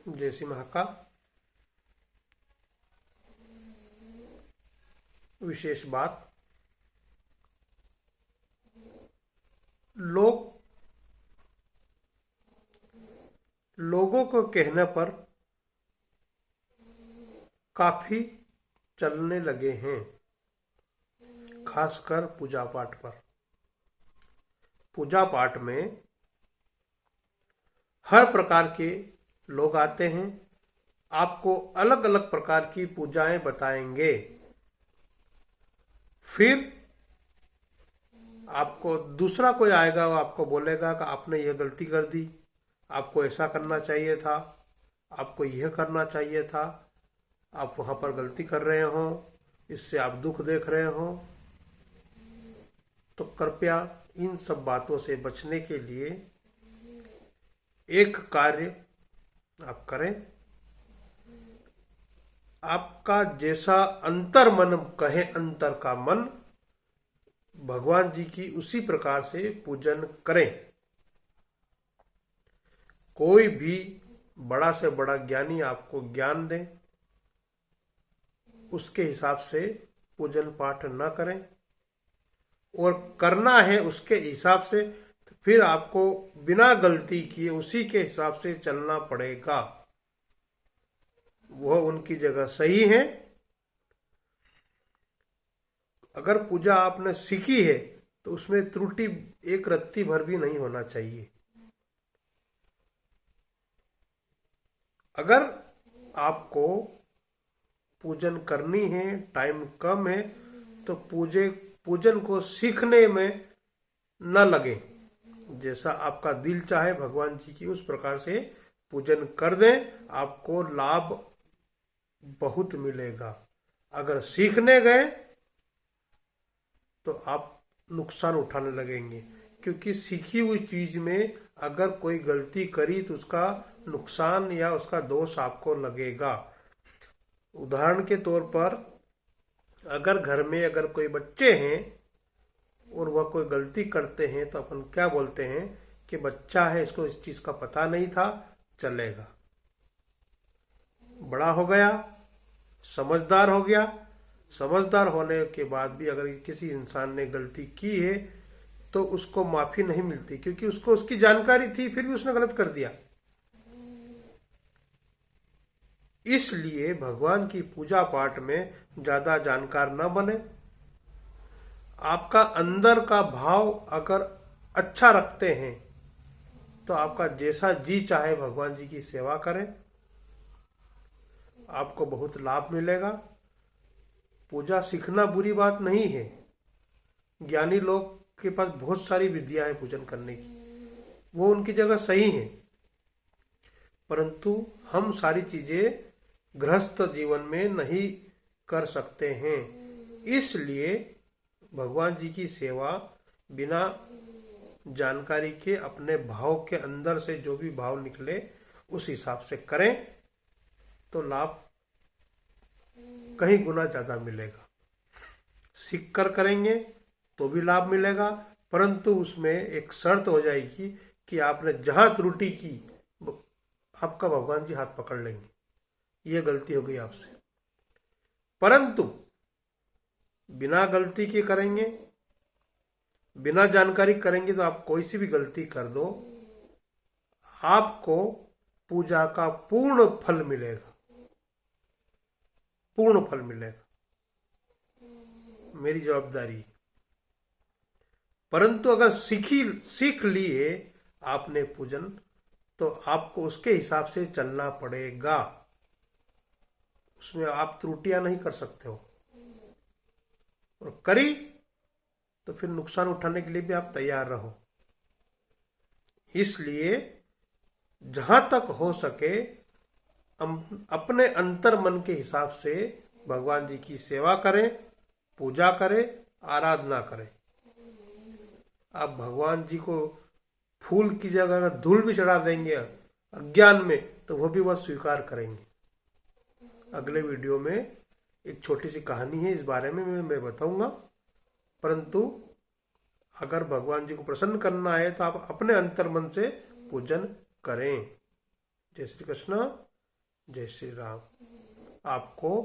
जय श्री महाकाल। विशेष बात, लोगों को कहने पर काफी चलने लगे हैं, खासकर पूजा पाठ पर। पूजा पाठ में हर प्रकार के लोग आते हैं, आपको अलग अलग प्रकार की पूजाएं बताएंगे। फिर आपको दूसरा कोई आएगा, वो आपको बोलेगा कि आपने यह गलती कर दी, आपको ऐसा करना चाहिए था, आपको यह करना चाहिए था, आप वहां पर गलती कर रहे हो, इससे आप दुख देख रहे हो। तो कृपया इन सब बातों से बचने के लिए एक कार्य आप करें। आपका जैसा अंतर मन कहे, अंतर का मन, भगवान जी की उसी प्रकार से पूजन करें। कोई भी बड़ा से बड़ा ज्ञानी आपको ज्ञान दे, उसके हिसाब से पूजन पाठ न करें, और करना है उसके हिसाब से, तो फिर आपको बिना गलती किए उसी के हिसाब से चलना पड़ेगा। वह उनकी जगह सही है। अगर पूजा आपने सीखी है तो उसमें त्रुटि एक रत्ती भर भी नहीं होना चाहिए। अगर आपको पूजन करनी है, टाइम कम है, तो पूजन को सीखने में न लगे। जैसा आपका दिल चाहे भगवान जी की उस प्रकार से पूजन कर दें, आपको लाभ बहुत मिलेगा। अगर सीखने गए तो आप नुकसान उठाने लगेंगे, क्योंकि सीखी हुई चीज में अगर कोई गलती करी तो उसका नुकसान या उसका दोष आपको लगेगा। उदाहरण के तौर पर, अगर घर में अगर कोई बच्चे हैं और वह कोई गलती करते हैं, तो अपन क्या बोलते हैं कि बच्चा है, इसको इस चीज का पता नहीं था, चलेगा। बड़ा हो गया, समझदार हो गया, समझदार होने के बाद भी अगर किसी इंसान ने गलती की है तो उसको माफी नहीं मिलती, क्योंकि उसको उसकी जानकारी थी, फिर भी उसने गलत कर दिया। इसलिए भगवान की पूजा पाठ में ज्यादा जानकार न बने। आपका अंदर का भाव अगर अच्छा रखते हैं तो आपका जैसा जी चाहे भगवान जी की सेवा करें, आपको बहुत लाभ मिलेगा। पूजा सीखना बुरी बात नहीं है। ज्ञानी लोग के पास बहुत सारी विद्या है पूजन करने की, वो उनकी जगह सही है। परंतु हम सारी चीजें गृहस्थ जीवन में नहीं कर सकते हैं। इसलिए भगवान जी की सेवा बिना जानकारी के, अपने भाव के अंदर से जो भी भाव निकले उस हिसाब से करें, तो लाभ कहीं गुना ज्यादा मिलेगा। सीख कर करेंगे तो भी लाभ मिलेगा, परंतु उसमें एक शर्त हो जाएगी कि आपने जहां त्रुटि की, आपका भगवान जी हाथ पकड़ लेंगे, ये गलती हो गई आपसे। परंतु बिना गलती के करेंगे, बिना जानकारी करेंगे, तो आप कोई सी भी गलती कर दो, आपको पूजा का पूर्ण फल मिलेगा, पूर्ण फल मिलेगा। मेरी जवाबदारी। परंतु अगर सीख ली है आपने पूजन, तो आपको उसके हिसाब से चलना पड़ेगा। उसमें आप त्रुटियां नहीं कर सकते हो, और करी तो फिर नुकसान उठाने के लिए भी आप तैयार रहो। इसलिए जहां तक हो सके अपने अंतर मन के हिसाब से भगवान जी की सेवा करें, पूजा करें, आराधना करें। आप भगवान जी को फूल की जगह अगर धूल भी चढ़ा देंगे अज्ञान में, तो वो भी वह स्वीकार करेंगे। अगले वीडियो में एक छोटी सी कहानी है, इस बारे में मैं बताऊंगा। परंतु अगर भगवान जी को प्रसन्न करना है तो आप अपने अंतर मन से पूजन करें। जय श्री कृष्ण। जय श्री राम। आपको